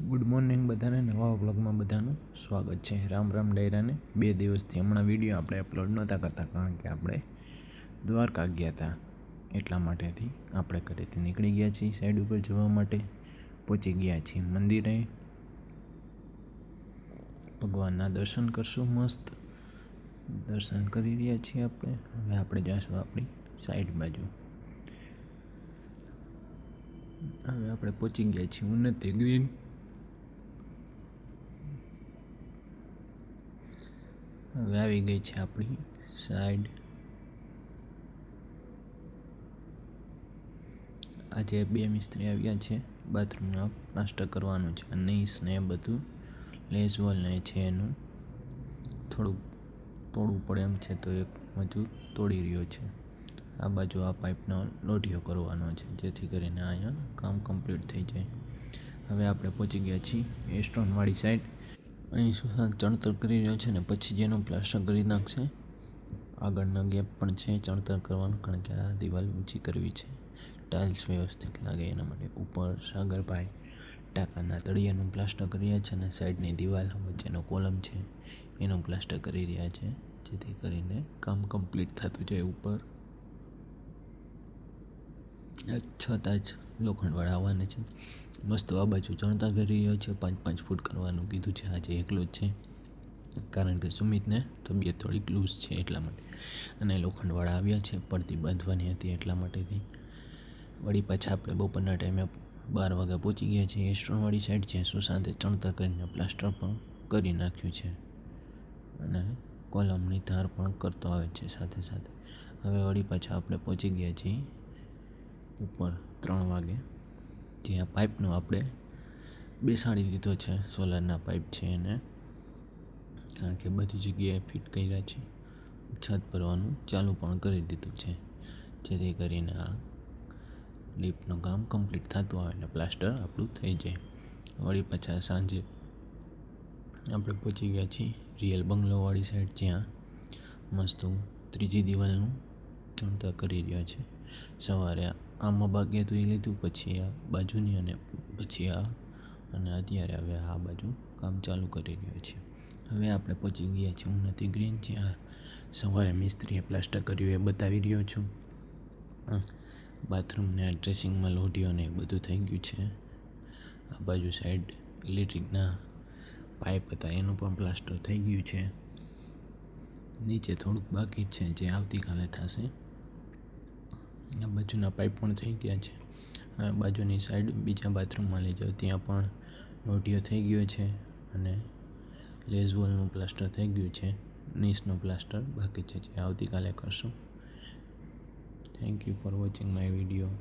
Good morning બધાને, નવા વ્લોગમાં બધાનું સ્વાગત છે. રામ રામ ડાયરાને. 2 દિવસથી હમણાં વિડીયો આપણે અપલોડ નહોતા કરતા, કારણ કે આપણે દ્વારકા ગયા હતા. એટલા માટેથી આપણે ઘરેથી નીકળી ગયા છીએ સાઈડ ઉપર જવા માટે. પહોંચી ગયા છીએ મંદિરે, ભગવાનના દર્શન કરશું. મસ્ત દર્શન કરી રહ્યા છીએ આપણે. હવે આપણે જઈશું આપણી સાઈડ બાજુ. હવે આપણે પહોંચી ગયા છીએ ઉન્નતિ ગ્રીન. હવે આવી ગઈ છે આપણી સાઈડ. આજે 2 મિસ્ત્રી આવ્યા છે બાથરૂમના પ્લાસ્ટર કરવાનું છે. નીસ ને બધું લેસ વોલ ને છે, એનું થોડુંક તોડવું પડે એમ છે, તો એક મજૂર તોડી રહ્યો છે. આ બાજુ આ પાઇપનો લોઢિયો કરવાનો છે, જેથી કરીને અહીંયા કામ કમ્પ્લીટ થઈ જાય. હવે આપણે પહોંચી ગયા છીએ એસ્ટ્રોનવાળી સાઈડ. અહીં સુશાંત ચણતર કરી રહ્યો છે ને પછી જેનું પ્લાસ્ટર કરી નાખશે. આગળનો ગેપ પણ છે ચણતર કરવાનું, કારણ કે આ દિવાલ ઊંચી કરવી છે, ટાઇલ્સ વ્યવસ્થિત લાગે એના માટે. ઉપર સાગરભાઈ ટાંકાના તળિયાનું પ્લાસ્ટર કરી રહ્યા છે અને સાઈડની દિવાલ વચ્ચેનો કોલમ છે એનું પ્લાસ્ટર કરી રહ્યા છે, જેથી કરીને કામ કમ્પ્લીટ થતું જાય. ઉપર છતાં જ લોખંડવાળા આવવાના છે. મસ્ત આ બાજુ ચણતા કરી રહ્યો છે. 5-5 ફૂટ કરવાનું કીધું છે. આજે એકલો જ છે, કારણ કે સુમિતને તબિયત થોડીક લૂઝ છે એટલા માટે. અને લોખંડવાળા આવ્યા છે, પડતી બાંધવાની હતી એટલા માટેથી. વળી પાછા આપણે બપોરના ટાઈમે 12 વાગે પહોંચી ગયા છીએ એસ્ટ્રોનવાળી સાઈડ. જ્યાં સુશાંતે ચણતર કરીને પ્લાસ્ટર પણ કરી નાખ્યું છે અને કોલમની ધાર પણ કરતો આવે છે સાથે સાથે. હવે વળી પાછા આપણે પહોંચી ગયા છીએ ઉપર 3 વાગે, જ્યાં પાઇપનો આપણે બેસાડી દીધો છે. સોલારના પાઇપ છે એને, કારણ કે બધી જગ્યાએ ફિટ કર્યા છે. છત ભરવાનું ચાલુ પણ કરી દીધું છે, જેથી કરીને આ લિફ્ટનું કામ કમ્પ્લીટ થતું આવે ને પ્લાસ્ટર આપણું થઈ જાય. વળી પાછા સાંજે આપણે પહોંચી ગયા છીએ રિયલ બંગલોવાળી સાઈડ, જ્યાં મસ્ત ત્રીજી દિવાલનું ચણતર કરી રહ્યા છે. સવારે આમાં ભાગે તો એ લીધું, પછી આ બાજુની અને પછી આ, અને અત્યારે હવે આ બાજુ કામ ચાલુ કરી રહ્યો છે. હવે આપણે પહોંચી ગયા છીએ ઉન્નતિ ગ્રીન, જ્યાં સવારે મિસ્ત્રીએ પ્લાસ્ટર કર્યું એ બતાવી રહ્યો છું. બાથરૂમને ડ્રેસિંગમાં લોઢિયો ને બધું થઈ ગયું છે. આ બાજુ સાઈડ ઇલેક્ટ્રિકના પાઇપ હતા એનું પણ પ્લાસ્ટર થઈ ગયું છે. નીચે થોડુંક બાકી છે, જે આવતીકાલે થશે. આ બાજુના પાઇપ પણ થઈ ગયા છે. હવે બાજુની સાઈડ બીજા બાથરૂમમાં લઈ જાઓ, ત્યાં પણ લોઢિયો થઈ ગયો છે અને લેઝ વોલનું પ્લાસ્ટર થઈ ગયું છે. નીસનું પ્લાસ્ટર બાકી છે, જે આવતીકાલે કરશું. Thank you for watching my video.